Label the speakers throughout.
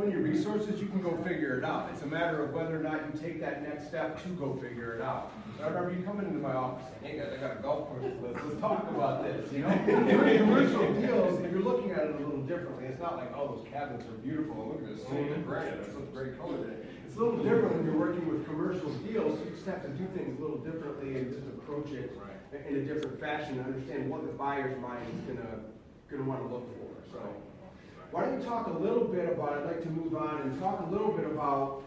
Speaker 1: many resources, you can go figure it out. It's a matter of whether or not you take that next step to go figure it out. I remember you coming into my office saying, hey guys, I got a golf course list, let's talk about this, you know? During commercial deals, you're looking at it a little differently. It's not like, oh, those cabinets are beautiful, look at this, silver granite, that's such a great color today. It's a little different when you're working with commercial deals. You just have to do things a little differently and just approach it in a different fashion and understand what the buyer's mind is gonna want to look for. So why don't you talk a little bit about, I'd like to move on and talk a little bit about,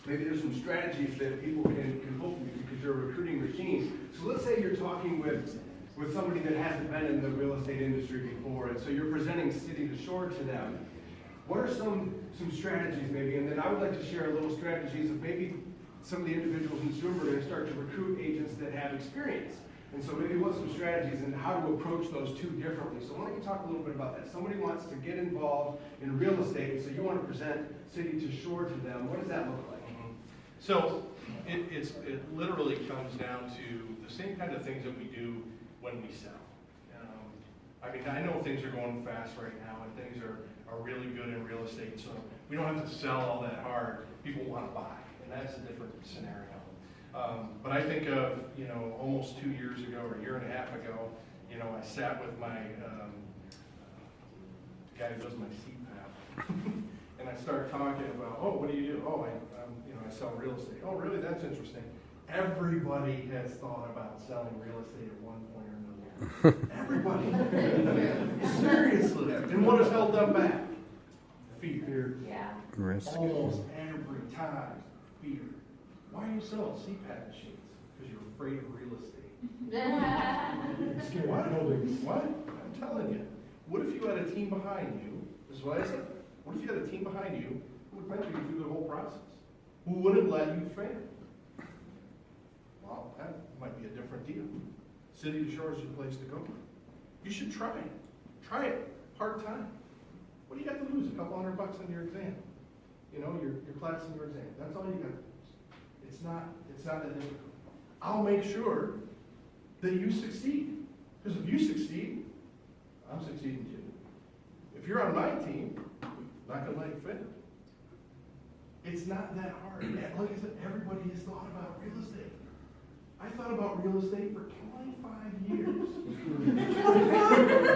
Speaker 1: maybe there's some strategies that people can hopefully, because you're a recruiting machine. So let's say you're talking with somebody that hasn't been in the real estate industry before, and so you're presenting City2Shore to them. What are some strategies maybe? And then I would like to share a little strategies of maybe some of the individuals in Zoom are going to start to recruit agents that have experience. And so maybe what's some strategies and how to approach those two differently. So why don't you talk a little bit about that? Somebody wants to get involved in real estate, so you want to present City2Shore to them. What does that look like?
Speaker 2: So it literally comes down to the same kind of things that we do when we sell. I mean, I know things are going fast right now and things are really good in real estate, so we don't have to sell all that hard. People want to buy, and that's a different scenario. But I think of, almost 2 years ago or a year and a half ago, I sat with my guy who does my CPAP, and I started talking about, oh, what do you do? Oh, I sell real estate. Oh, really? That's interesting. Everybody has thought about selling real estate at one point or another. Everybody. Seriously. And what has held them back? Fear.
Speaker 3: Yeah.
Speaker 4: Risk.
Speaker 2: Almost every time, fear. Why are you selling CPAP machines? Because you're afraid of real estate. What? What? I'm telling you. What if you had a team behind you? This is what I said. What if you had a team behind you who would mentor you through the whole process? Who wouldn't let you fail? Wow, that might be a different deal. City2Shore is your place to go. You should try it. Try it part-time. What do you got to lose? A couple $100 on your exam. Your class and your exam. That's all you got to lose. It's not that difficult. I'll make sure that you succeed. Because if you succeed, I'm succeeding too. If you're on my team, I'm not going to let you fail. It's not that hard. Like I said, everybody has thought about real estate. I thought about real estate for 25 years.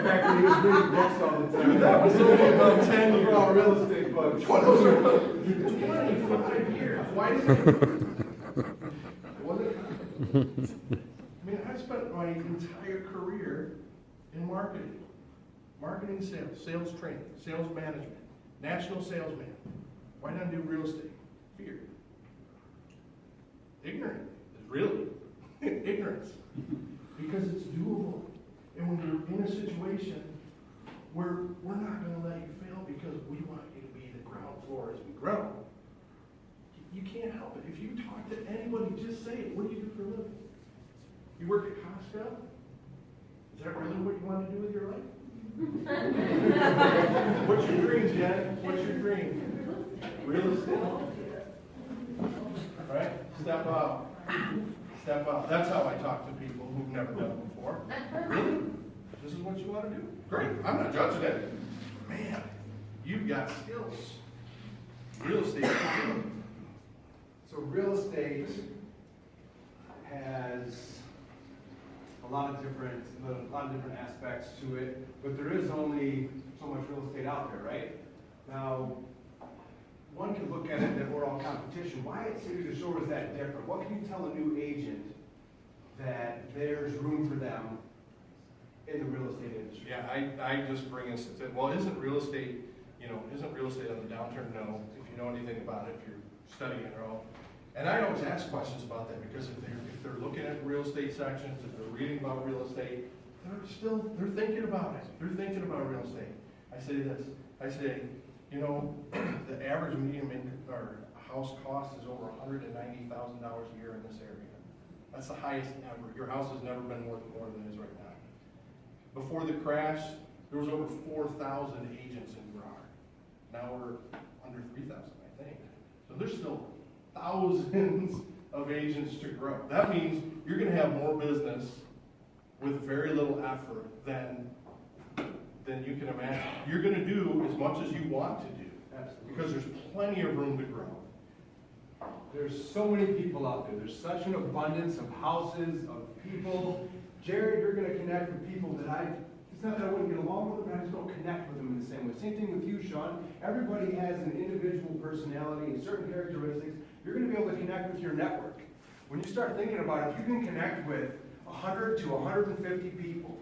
Speaker 1: Back when he was reading books all the time.
Speaker 2: That was only about 10 years.
Speaker 1: All real estate books.
Speaker 2: 25 years. Why did it wasn't? I mean, I spent my entire career in marketing. Marketing and sales, sales training, sales management, national salesman. Why not do real estate? Fear. Ignorant. Really. Ignorance. Because it's doable. And when you're in a situation where we're not going to let you fail because we want you to be the ground floor as we grow, you can't help it. If you talk to anybody, just say it. What do you do for a living? You work at Costco? Is that really what you want to do with your life? What's your dream, Jen? What's your dream? Real estate. Right? Step up. Step up. That's how I talk to people who've never done it before. Really? This is what you want to do? Great. I'm not judging it. Man, you've got skills. Real estate.
Speaker 1: So real estate has a lot of different aspects to it, but there is only so much real estate out there, right? Now, one could look at it that we're all competition. Why at City2Shore is that different? What can you tell a new agent that there's room for them in the real estate industry?
Speaker 2: Yeah, I just bring in, well, isn't real estate on the downturn? No. If you know anything about it, if you're studying it at all. And I always ask questions about that because if they're looking at real estate sections, if they're reading about real estate, they're thinking about it. They're thinking about real estate. I say this. I say, the average median or house cost is over $190,000 a year in this area. That's the highest ever. Your house has never been worth more than it is right now. Before the crash, there was over 4,000 agents in Girard. Now we're under 3,000, I think. So there's still thousands of agents to grow. That means you're going to have more business with very little effort than you can imagine. You're going to do as much as you want to do.
Speaker 1: Absolutely.
Speaker 2: because there's plenty of room to grow.
Speaker 1: There's so many people out there. There's such an abundance of houses, of people. Jared, you're gonna connect with people that it's not that I wouldn't get along with them, but I just don't connect with them in the same way. Same thing with you, Sean. Everybody has an individual personality and certain characteristics. You're gonna be able to connect with your network. When you start thinking about it, if you can connect with 100 to 150 people,